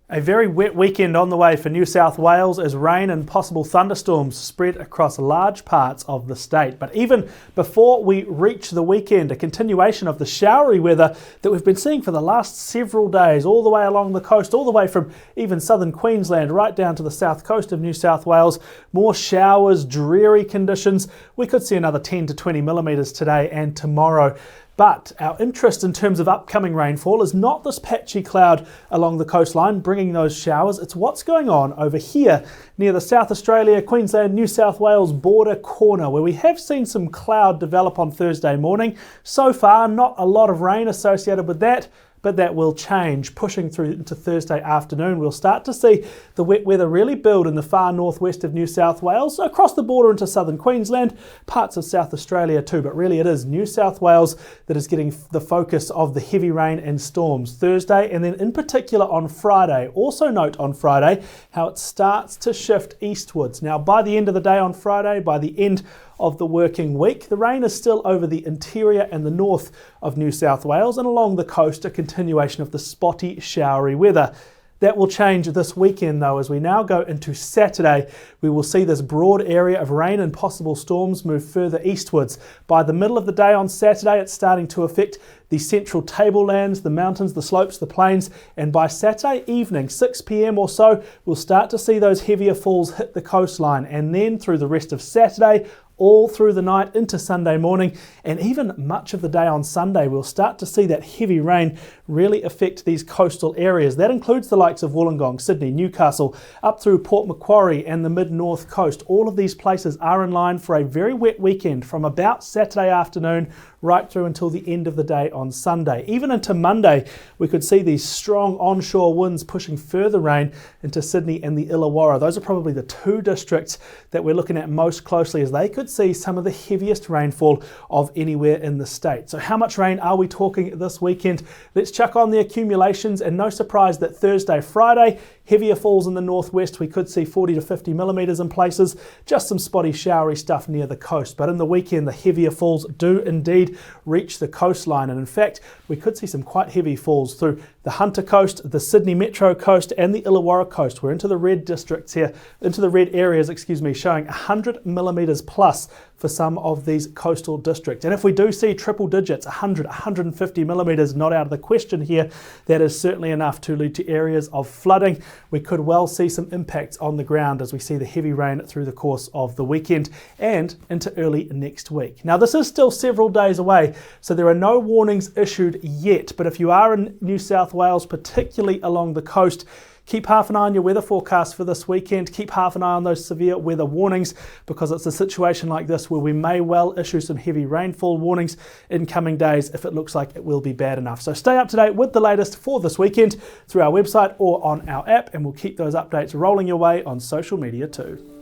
A very wet weekend on the way for New South Wales as rain and possible thunderstorms spread across large parts of the state. But even before we reach the weekend, a continuation of the showery weather that we've been seeing for the last several days, all the way along the coast, all the way from even southern Queensland right down to the south coast of New South Wales. More showers, dreary conditions. We could see another 10 to 20 millimetres today and tomorrow. But our interest in terms of upcoming rainfall is not this patchy cloud along the coastline bringing those showers. It's what's going on over here near the South Australia, Queensland, New South Wales border corner, where we have seen some cloud develop on Thursday morning. So far, not a lot of rain associated with that, but that will change. Pushing through into Thursday afternoon, we'll start to see the wet weather really build in the far northwest of New South Wales, across the border into southern Queensland, parts of South Australia too, but really it is New South Wales that is getting the focus of the heavy rain and storms Thursday, and then in particular on Friday. Also note on Friday how it starts to shift eastwards. Now by the end of the day on Friday, by the end of the working week, the rain is still over the interior and the north of New South Wales, and along the coast a continuation of the spotty, showery weather. That will change this weekend though. As we now go into Saturday, we will see this broad area of rain and possible storms move further eastwards. By the middle of the day on Saturday, it's starting to affect the central tablelands, the mountains, the slopes, the plains, and by Saturday evening, 6 p.m. or so, we'll start to see those heavier falls hit the coastline, and then through the rest of Saturday, all through the night into Sunday morning, and even much of the day on Sunday, we'll start to see that heavy rain really affect these coastal areas. That includes the likes of Wollongong, Sydney, Newcastle, up through Port Macquarie and the mid-north coast. All of these places are in line for a very wet weekend from about Saturday afternoon right through until the end of the day on Sunday. Even into Monday, we could see these strong onshore winds pushing further rain into Sydney and the Illawarra. Those are probably the two districts that we're looking at most closely, as they could see some of the heaviest rainfall of anywhere in the state. So how much rain are we talking this weekend? Let's chuck on the accumulations, and no surprise that Thursday, Friday, heavier falls in the northwest. We could see 40 to 50 millimetres in places, just some spotty showery stuff near the coast. But in the weekend, the heavier falls do indeed reach the coastline, and in fact we could see some quite heavy falls through the Hunter Coast, the Sydney Metro Coast and the Illawarra Coast. We're into the red districts here, into the red areas, showing 100 millimetres plus for some of these coastal districts. And if we do see triple digits, 100, 150 millimetres, not out of the question here, that is certainly enough to lead to areas of flooding. We could well see some impacts on the ground as we see the heavy rain through the course of the weekend and into early next week. Now this is still several days away, so there are no warnings issued yet, but if you are in New South Wales, particularly along the coast, keep half an eye on your weather forecast for this weekend. Keep half an eye on those severe weather warnings, because it's a situation like this where we may well issue some heavy rainfall warnings in coming days if it looks like it will be bad enough. So stay up to date with the latest for this weekend through our website or on our app, and we'll keep those updates rolling your way on social media too.